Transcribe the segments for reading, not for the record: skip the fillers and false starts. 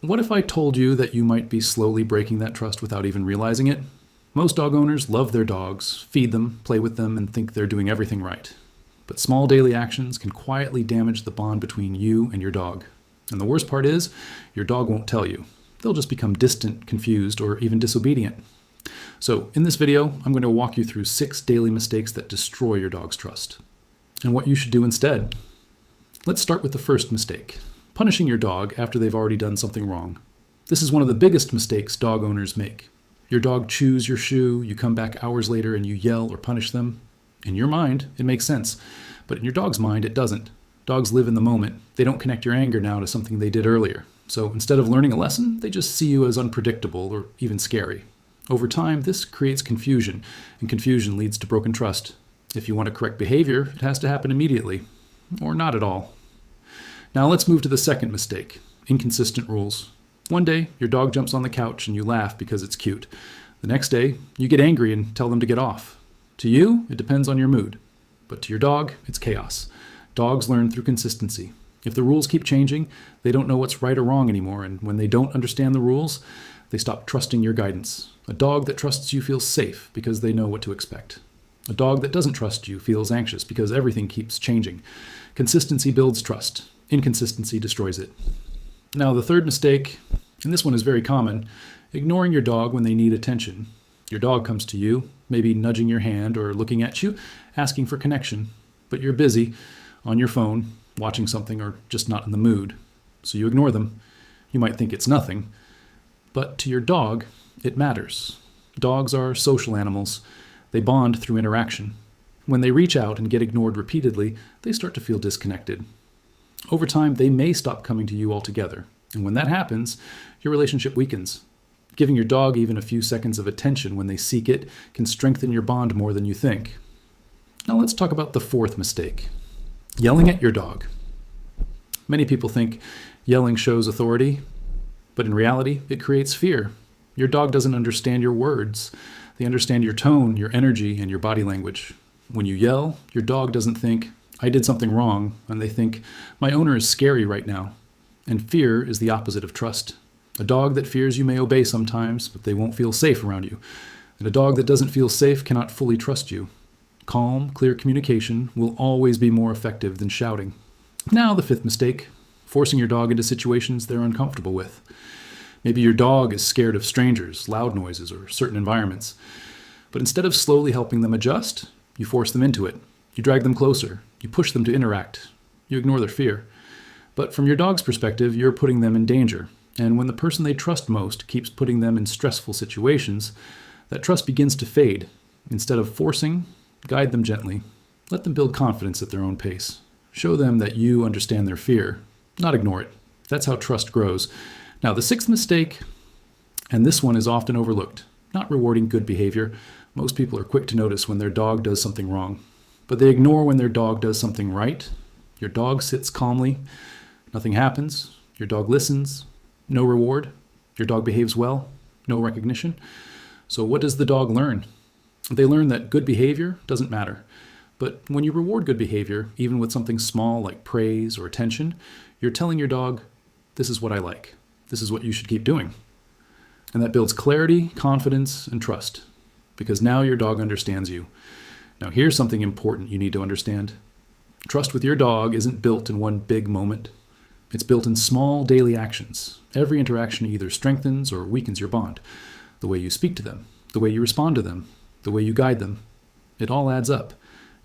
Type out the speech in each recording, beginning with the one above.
What if I told you that you might be slowly breaking that trust without even realizing it? Most dog owners love their dogs, feed them, play with them, and think they're doing everything right. But small daily actions can quietly damage the bond between you and your dog. And the worst part is, your dog won't tell you. They'll just become distant, confused, or even disobedient. So in this video, I'm going to walk you through 6 daily mistakes that destroy your dog's trust, and what you should do instead. Let's start with the first mistake: punishing your dog after they've already done something wrong. This is one of the biggest mistakes dog owners make. Your dog chews your shoe, you come back hours later and you yell or punish them. In your mind, it makes sense, but in your dog's mind, it doesn't. Dogs live in the moment. They don't connect your anger now to something they did earlier. So instead of learning a lesson, they just see you as unpredictable or even scary. Over time, this creates confusion, and confusion leads to broken trust. If you want to correct behavior, it has to happen immediately, or not at all. Now let's move to the second mistake: inconsistent rules. One day, your dog jumps on the couch and you laugh because it's cute. The next day, you get angry and tell them to get off. To you, it depends on your mood. But to your dog, it's chaos. Dogs learn through consistency. If the rules keep changing, they don't know what's right or wrong anymore, and when they don't understand the rules, they stop trusting your guidance. A dog that trusts you feels safe because they know what to expect. A dog that doesn't trust you feels anxious because everything keeps changing. Consistency builds trust. Inconsistency destroys it. Now, the third mistake, and this one is very common: ignoring your dog when they need attention. Your dog comes to you, maybe nudging your hand or looking at you, asking for connection, but you're busy, on your phone, watching something, or just not in the mood. So you ignore them. You might think it's nothing, but to your dog, it matters. Dogs are social animals. They bond through interaction. When they reach out and get ignored repeatedly, they start to feel disconnected. Over time, they may stop coming to you altogether. And when that happens, your relationship weakens. Giving your dog even a few seconds of attention when they seek it can strengthen your bond more than you think. Now let's talk about the fourth mistake: yelling at your dog. Many people think yelling shows authority, but in reality, it creates fear. Your dog doesn't understand your words. They understand your tone, your energy, and your body language. When you yell, your dog doesn't think, "I did something wrong," and they think, "My owner is scary right now." And fear is the opposite of trust. A dog that fears you may obey sometimes, but they won't feel safe around you. And a dog that doesn't feel safe cannot fully trust you. Calm, clear communication will always be more effective than shouting. Now, the fifth mistake: forcing your dog into situations they're uncomfortable with. Maybe your dog is scared of strangers, loud noises, or certain environments. But instead of slowly helping them adjust, you force them into it. You drag them closer. You push them to interact. You ignore their fear. But from your dog's perspective, you're putting them in danger. And when the person they trust most keeps putting them in stressful situations, that trust begins to fade. Instead of forcing, guide them gently. Let them build confidence at their own pace. Show them that you understand their fear, not ignore it. That's how trust grows. Now, the sixth mistake, and this one is often overlooked: not rewarding good behavior. Most people are quick to notice when their dog does something wrong, but they ignore when their dog does something right. Your dog sits calmly. Nothing happens. Your dog listens. No reward. Your dog behaves well. No recognition. So what does the dog learn? They learn that good behavior doesn't matter. But when you reward good behavior, even with something small like praise or attention, you're telling your dog, "This is what I like. This is what you should keep doing." And that builds clarity, confidence, and trust, because now your dog understands you. Now here's something important you need to understand. Trust with your dog isn't built in one big moment. It's built in small daily actions. Every interaction either strengthens or weakens your bond. The way you speak to them, the way you respond to them, the way you guide them. It all adds up.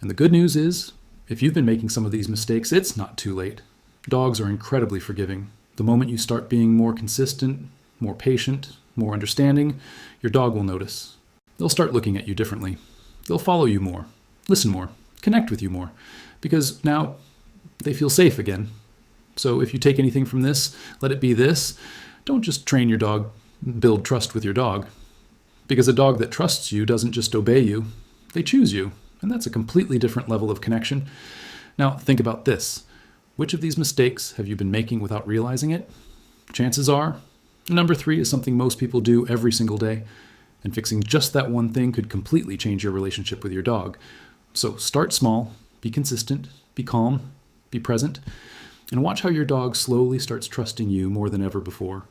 And the good news is, if you've been making some of these mistakes, it's not too late. Dogs are incredibly forgiving. The moment you start being more consistent, more patient, more understanding, your dog will notice. They'll start looking at you differently. They'll follow you more, listen more, connect with you more, because now they feel safe again. So if you take anything from this, let it be this: don't just train your dog, build trust with your dog. Because a dog that trusts you doesn't just obey you, they choose you, and that's a completely different level of connection. Now think about this: which of these mistakes have you been making without realizing it? Chances are, number 3 is something most people do every single day, and fixing just that one thing could completely change your relationship with your dog. So start small, be consistent, be calm, be present, And watch how your dog slowly starts trusting you more than ever before.